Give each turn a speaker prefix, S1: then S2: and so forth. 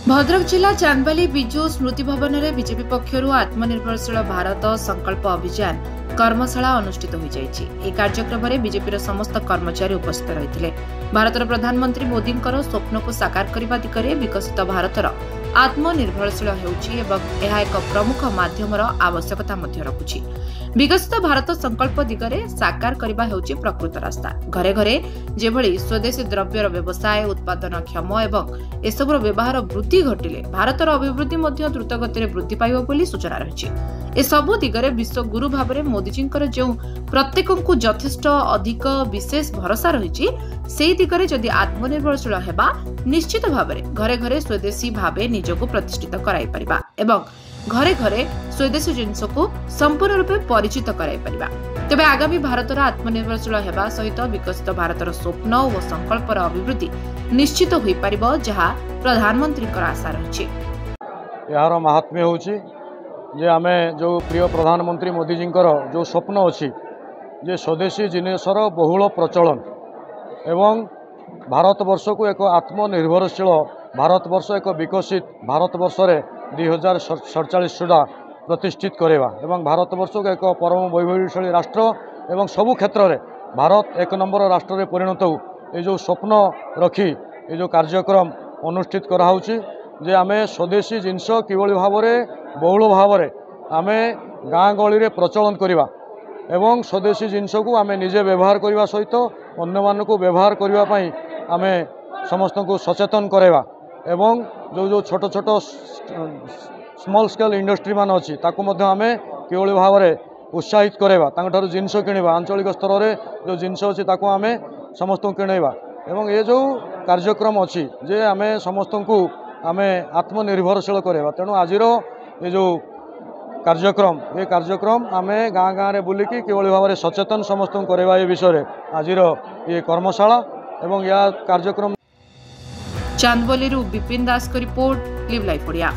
S1: भद्रक जिला चांदबाली बिजु स्मृति भवन में बीजेपी पक्षर आत्मनिर्भरशील भारत संकल्प अभियान कर्मशाला अनुष्ठित हो जाएगी। कार्यक्रम में बीजेपी समस्त कर्मचारी उपस्थित रही। भारतर प्रधानमंत्री मोदी स्वप्न को साकार करने दिगरे विकसित भारतर आत्मनिर्भरशील एक प्रमुख माध्यम आवश्यकता रखुछि। विकसित भारत संकल्प दिगरे साकार करने हेउछि प्रकृत रास्ता। घरे घरे जेभଳି स्वदेशी द्रव्यर व्यवसाय उत्पादन क्षम एवं एसबुर व्यवहार वृद्धि घटिले भारतर अभिवृद्धि द्रुत गति वृद्धि पाइब बोली सूचना रही। ए सबु दिगरे विश्व गुरु भाव में मोदीजींकर जो प्रत्येक को यथेष्ट अधिक विशेष भरोसा रही से दिगरे जदि आत्मनिर्भरशील हेबा निश्चित भाव में घरे घरे स्वदेशी भाव निजको प्रतिष्ठित कराई परिबा एवं घरे घरे स्वदेशी जिनस को संपूर्ण रूपे परिचित कराई परिबा। तेबे आगामी भारतर आत्मनिर्भरशील हेबा सहित विकसित भारतर स्वप्न और संकल्पर अभिवृद्धि निश्चित होई परिबो जहा प्रधानमंत्री आशा रही।
S2: यार महात्म्य होची जे आमे जो प्रिय प्रधानमंत्री मोदी जी जो स्वप्न अच्छी जे स्वदेशी जिनिसर बहुल प्रचलन एवं भारतवर्ष को एक आत्मनिर्भरशील भारतवर्ष एक विकसित भारतवर्ष 2047 सुधा प्रतिष्ठित करेवा एवं भारतवर्ष को एक परम वैभवशाली राष्ट्र एवं सबु क्षेत्र में भारत एक नंबर राष्ट्र में परिणत हो ये जो स्वप्न रखी ये जो कार्यक्रम अनुष्ठित कराऊँची जे आमे स्वदेशी जिनस किभली भाव में बहुल भाव में आमे गाँ गहली में प्रचलन करवा एवं स्वदेशी जिनस को आमे निजे व्यवहार करने सहित अन्य मान को व्यवहार करने आमे समस्त को सचेतन करवा एवं जो जो छोट छोट स्मॉल स्केल इंडस्ट्री मान अच्छी ताकू मध्य आमे किभली भाव में उत्साहित करवा जिनस किणवा आंचलिक स्तर में जो जिनस अच्छी ताकू आमे समस्त को किणवा एवं ये जो कार्यक्रम अच्छी जे आमे समस्त को आमे आत्मनिर्भरशील करवा। तेणु आज ये जो कार्यक्रम आमे गाँ गाँ में बुलिकी किभली भाव में सचेतन समस्त करवा ये विषय आज ये कर्मशाला एवं यह कार्यक्रम।
S1: चांदबाली विपिन दास को रिपोर्ट लिव लाइफ ओडिया।